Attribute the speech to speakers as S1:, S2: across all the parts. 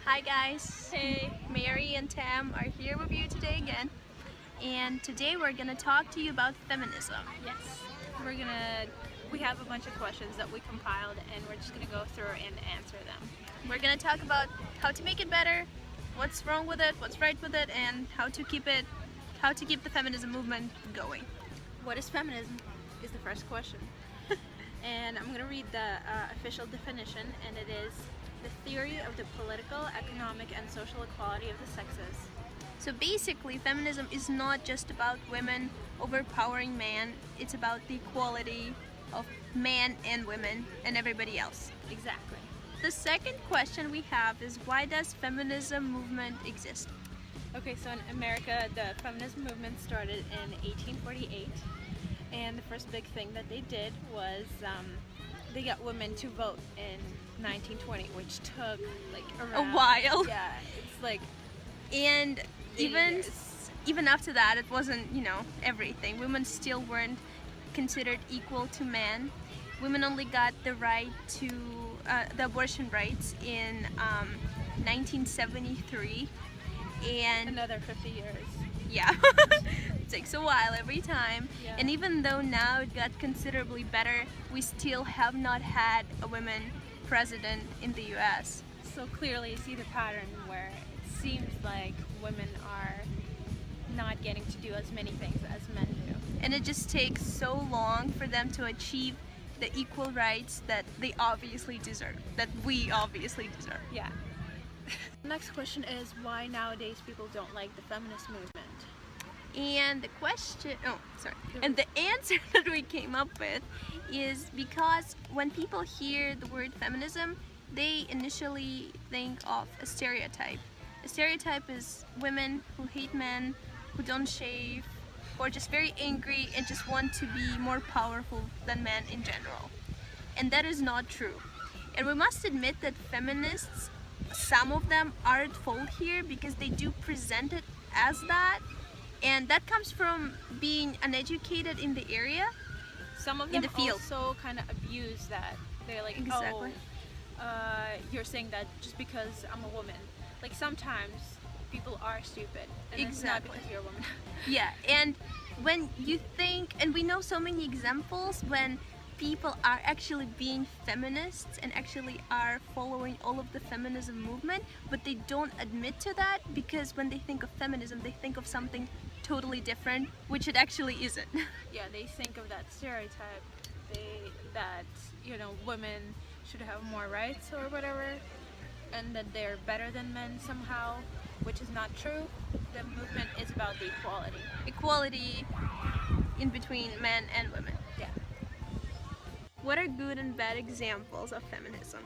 S1: Hi guys!
S2: Hey.
S1: Mary and Tam are here with you today again, and today we're gonna talk to you about feminism.
S2: Yes. We have a bunch of questions that we compiled and we're just gonna go through and answer them.
S1: We're gonna talk about how to make it better, what's wrong with it, what's right with it, and how to keep the feminism movement going.
S2: What is feminism? Is the first question. And I'm gonna read the official definition, and it is the theory of the political, economic, and social equality of the sexes.
S1: So basically, feminism is not just about women overpowering man, it's about the equality of man and women and everybody else.
S2: Exactly.
S1: The second question we have is, why does feminism movement exist?
S2: Okay, so in America, the feminism movement started in 1848, and the first big thing that they did was they got women to vote in 1920, which took like around
S1: A while.
S2: Yeah, it's like
S1: And
S2: 80
S1: even
S2: years.
S1: even after that, it wasn't, everything. Women still weren't considered equal to men. Women only got the right to the abortion rights in 1973, and
S2: Another 50 years.
S1: yeah, it takes a while every time.
S2: Yeah.
S1: And even though now it got considerably better, we still have not had a woman president in the U.S.
S2: So clearly you see the pattern where it seems like women are not getting to do as many things as men do.
S1: And it just takes so long for them to achieve the equal rights that they obviously deserve, that we obviously deserve.
S2: Yeah. Next question is, why nowadays people don't like the feminist movement?
S1: And and the answer that we came up with is because when people hear the word feminism, they initially think of a stereotype. A stereotype is women who hate men, who don't shave, who are just very angry and just want to be more powerful than men in general. And that is not true. And we must admit that feminists, some of them are at fault here because they do present it as that. And that comes from being uneducated in the area.
S2: Some of
S1: In
S2: them
S1: the field.
S2: also kind of abuse that. They're like,
S1: Exactly.
S2: you're saying that just because I'm a woman. Like sometimes people are stupid, and it's not
S1: Exactly.
S2: because you're a woman.
S1: Yeah, and when you think, and we know so many examples when people are actually being feminists and actually are following all of the feminism movement, but they don't admit to that because when they think of feminism, they think of something totally different, which it actually isn't.
S2: Yeah, they think of that stereotype, that women should have more rights or whatever, and that they're better than men somehow, which is not true. The movement is about the equality.
S1: Equality in between men and women.
S2: Yeah.
S1: What are good and bad examples of feminism?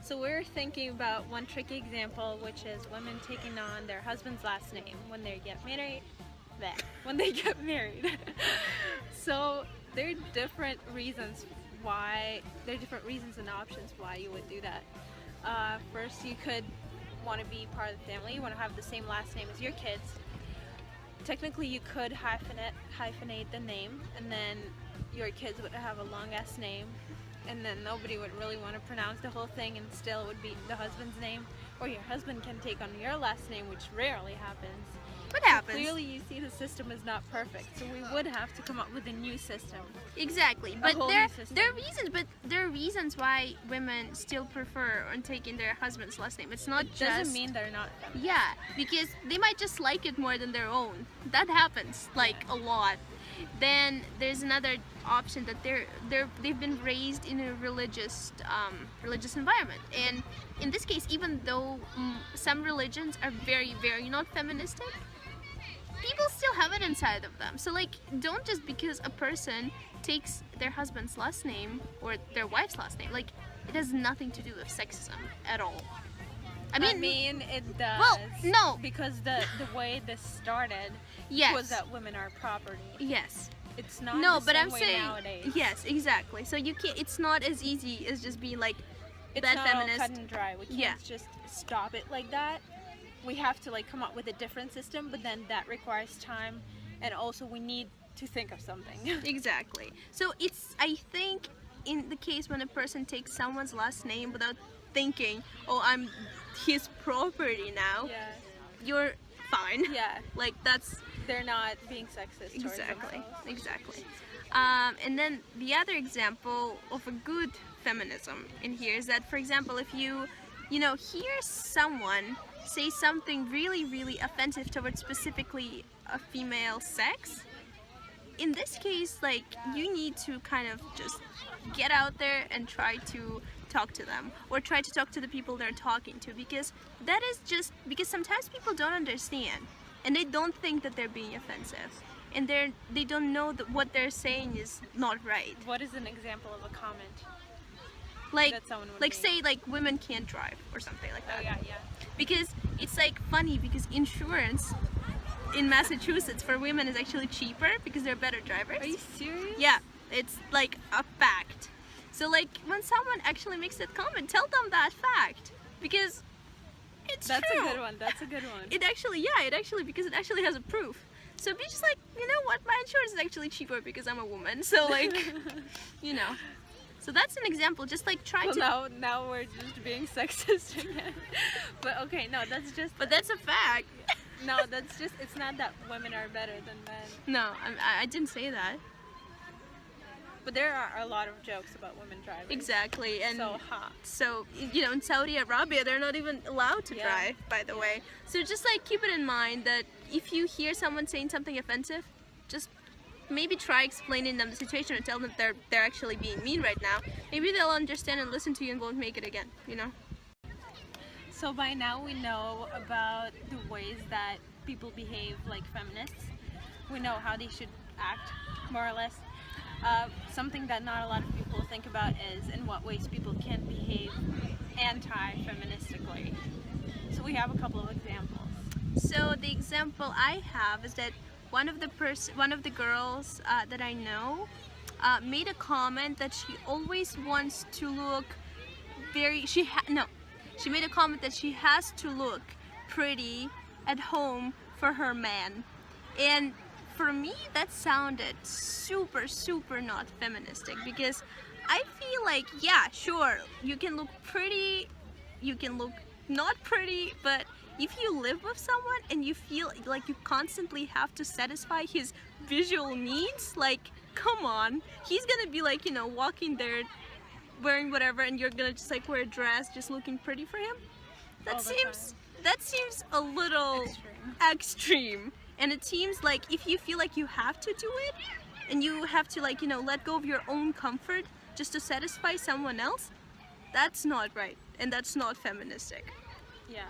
S2: So we're thinking about one tricky example, which is women taking on their husband's last name when they get married. So there are different reasons and options why you would do that. First, you could want to be part of the family. You want to have the same last name as your kids. Technically, you could hyphenate the name, and then your kids would have a long ass name, and then nobody would really want to pronounce the whole thing, and still it would be the husband's name. Or your husband can take on your last name, which rarely happens.
S1: What happens?
S2: Clearly you see the system is not perfect, so we would have to come up with a new system.
S1: Exactly, but
S2: whole
S1: there
S2: new system.
S1: there are reasons why women still prefer on taking their husband's last name. It's not
S2: It
S1: just
S2: doesn't mean they're not feminist.
S1: yeah, because they might just like it more than their own. That happens like a lot. Then there's another option that they've been raised in a religious environment, and in this case, even though some religions are very, very not feministic, people still have it inside of them. So like, don't just because a person takes their husband's last name or their wife's last name, like, it has nothing to do with sexism at all. I mean,
S2: it does.
S1: well, no.
S2: Because the way this started
S1: yes,
S2: was that women are property.
S1: yes.
S2: It's not
S1: No,
S2: the
S1: but
S2: same
S1: I'm
S2: way
S1: saying
S2: nowadays.
S1: yes, exactly. So you can't. It's not as easy as just being like
S2: It's
S1: bad
S2: not
S1: feminist.
S2: all cut and dry. We can't
S1: Yeah.
S2: just stop it like that. We have to come up with a different system, but then that requires time, and also we need to think of something.
S1: Exactly. So I think in the case when a person takes someone's last name without thinking, oh, I'm his property now,
S2: Yeah.
S1: you're fine.
S2: Yeah.
S1: Like that's
S2: They're not being sexist towards
S1: exactly,
S2: themselves.
S1: exactly. And then the other example of a good feminism in here is that, for example, if you hear someone say something really, really offensive towards specifically a female sex, in this case, like, you need to kind of just get out there and try to talk to them, or try to talk to the people they're talking to, because that is just because sometimes people don't understand and they don't think that they're being offensive, and they don't know that what they're saying is not right.
S2: What is an example of a comment
S1: Like,
S2: that someone would
S1: like
S2: make?
S1: say like women can't drive or something like that.
S2: Oh yeah, yeah.
S1: Because it's like funny because insurance in Massachusetts for women is actually cheaper because they're better drivers.
S2: Are you serious?
S1: Yeah, it's like a fact. So like when someone actually makes that comment, tell them that fact, because it's
S2: That's
S1: true.
S2: a good one. That's a good one.
S1: It actually because it actually has a proof. So be just like, you know what, my insurance is actually cheaper because I'm a woman. So like, you know. So that's an example. Just like try
S2: Well,
S1: to.
S2: now we're just being sexist again. But okay, no, that's just.
S1: But that's a fact.
S2: No, that's just. It's not that women are better than men.
S1: No, I didn't say that.
S2: But there are a lot of jokes about women driving.
S1: Exactly, and
S2: So hot.
S1: so in Saudi Arabia they're not even allowed to
S2: Yeah.
S1: drive, by the way. So just like keep it in mind that if you hear someone saying something offensive, just maybe try explaining them the situation and tell them they're actually being mean right now. Maybe they'll understand and listen to you and won't make it again, you know?
S2: So by now we know about the ways that people behave like feminists. We know how they should act, more or less. Something that not a lot of people think about is in what ways people can behave anti-feministically. So we have a couple of examples.
S1: So the example I have is that one of the girls that I know made a comment that she always wants to look she made a comment that she has to look pretty at home for her man. And for me, that sounded super, super not feministic, because I feel like, yeah, sure, you can look pretty, you can look not pretty, but if you live with someone and you feel like you constantly have to satisfy his visual needs, like, come on, he's gonna be like, walking there wearing whatever, and you're gonna just like wear a dress just looking pretty for him.
S2: All the
S1: That seems a little extreme. And it seems like if you feel like you have to do it, and you have to like, let go of your own comfort just to satisfy someone else, that's not right, and that's not feministic.
S2: Yeah.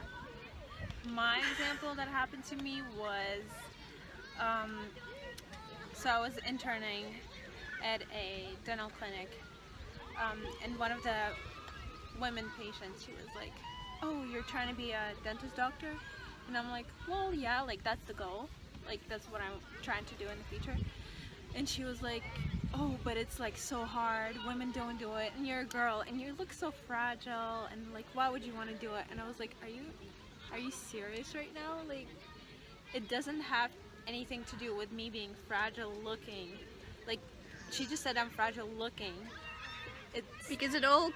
S2: My example that happened to me was, so I was interning at a dental clinic, and one of the women patients, she was like, oh, you're trying to be a dentist doctor? And I'm like, well, yeah, like that's the goal. Like that's what I'm trying to do in the future. And she was like, oh, but it's like so hard. Women don't do it. And you're a girl and you look so fragile. And like, why would you want to do it? And I was like, are you serious right now? Like, it doesn't have anything to do with me being fragile looking. Like, she just said I'm fragile looking. It's
S1: Because it all,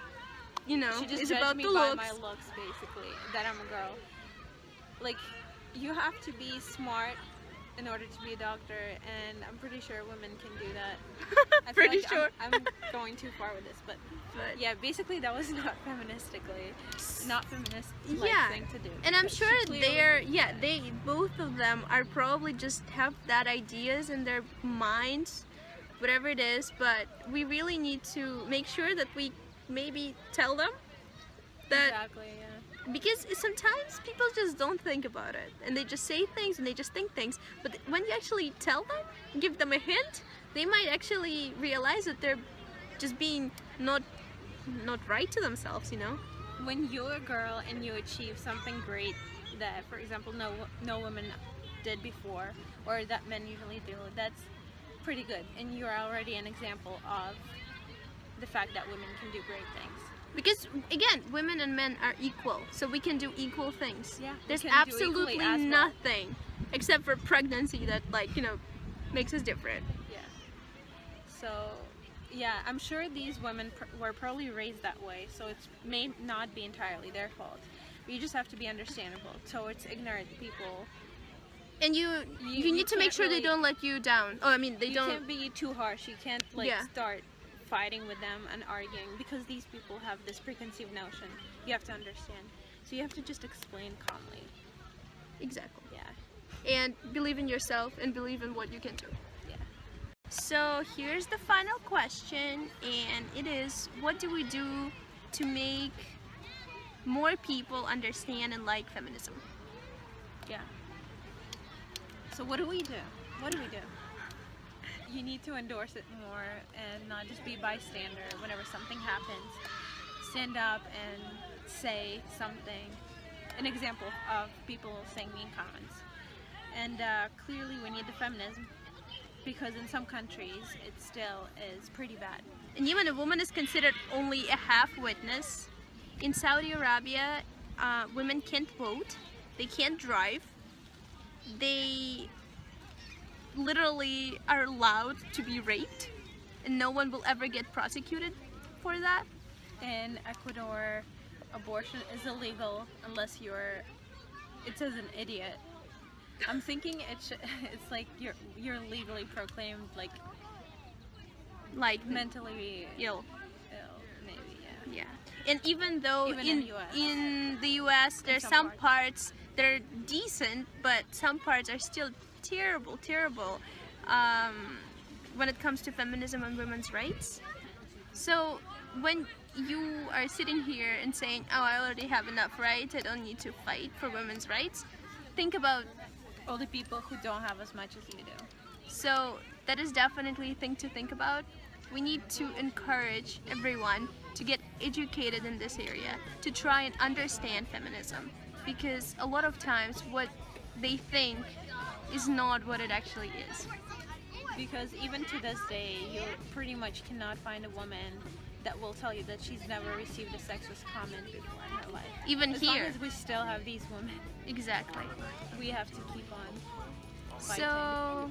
S2: she just
S1: is
S2: judged
S1: about
S2: me
S1: the
S2: by
S1: looks.
S2: my looks, basically, that I'm a girl. Like, you have to be smart in order to be a doctor, and I'm pretty sure women can do that. I feel
S1: Pretty
S2: like
S1: sure.
S2: I'm going too far with this, but yeah, basically that was not not feminist
S1: Yeah.
S2: thing to do.
S1: And I'm
S2: But
S1: sure
S2: she clearly-
S1: they both of them are probably just have that ideas in their minds, whatever it is, but we really need to make sure that we maybe tell them that,
S2: Exactly, yeah.
S1: because sometimes people just don't think about it, and they just say things and they just think things, but when you actually tell them, give them a hint, they might actually realize that they're just being not right to themselves,
S2: When you're a girl and you achieve something great that, for example, no women did before, or that men usually do, that's pretty good, and you're already an example of the fact that women can do great things.
S1: Because again, women and men are equal, so we can do equal things.
S2: Yeah, we
S1: There's
S2: can do
S1: absolutely
S2: equally as well.
S1: nothing except for pregnancy that makes us different.
S2: Yeah. So Yeah, I'm sure these women were probably raised that way, so it may not be entirely their fault. But you just have to be understandable towards ignorant people.
S1: And you need to make
S2: can't
S1: sure they
S2: really-
S1: don't let you down. Oh, I mean, they
S2: You
S1: don't.
S2: can't be too harsh. You can't like
S1: Yeah.
S2: start fighting with them and arguing because these people have this preconceived notion. You have to understand. So you have to just explain calmly.
S1: Exactly.
S2: Yeah.
S1: And believe in yourself and believe in what you can do.
S2: Yeah.
S1: So here's the final question, and it is, what do we do to make more people understand and like feminism?
S2: Yeah. So what do we do? What do we do? You need to endorse it more and not just be bystander whenever something happens. Stand up and say something. An example of people saying mean comments. And clearly we need the feminism because in some countries it still is pretty bad.
S1: In Yemen, a woman is considered only a half witness. In Saudi Arabia, women can't vote, they can't drive, they literally are allowed to be raped, and no one will ever get prosecuted for that.
S2: In Ecuador, abortion is illegal unless it says an idiot. I'm thinking it's like you're legally proclaimed like mentally
S1: ill.
S2: Maybe, yeah.
S1: Yeah. And even though
S2: Even
S1: in the US there's some parts that are decent, but some parts are still terrible when it comes to feminism and women's rights. So when you are sitting here and saying, oh, I already have enough rights, I don't need to fight for women's rights, think about
S2: all the people who don't have as much as you do.
S1: So that is definitely a thing to think about. We need to encourage everyone to get educated in this area, to try and understand feminism, because a lot of times what they think is not what it actually is.
S2: Because even to this day, you pretty much cannot find a woman that will tell you that she's never received a sexist comment before in her life.
S1: Even
S2: as
S1: here.
S2: As long as we still have these women.
S1: Exactly.
S2: We have to keep on fighting.
S1: So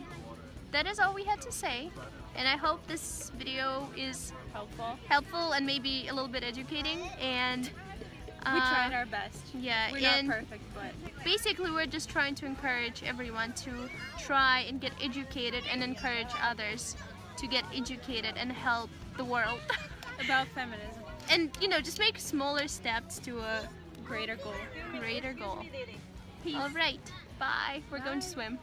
S1: that is all we had to say, and I hope this video is helpful and maybe a little bit educating, and
S2: we tried our best.
S1: Yeah,
S2: we're not perfect, but
S1: basically we're just trying to encourage everyone to try and get educated and encourage others to get educated and help the world
S2: about feminism,
S1: and just make smaller steps to a
S2: greater goal.
S1: Peace. All right, bye. We're going to swim.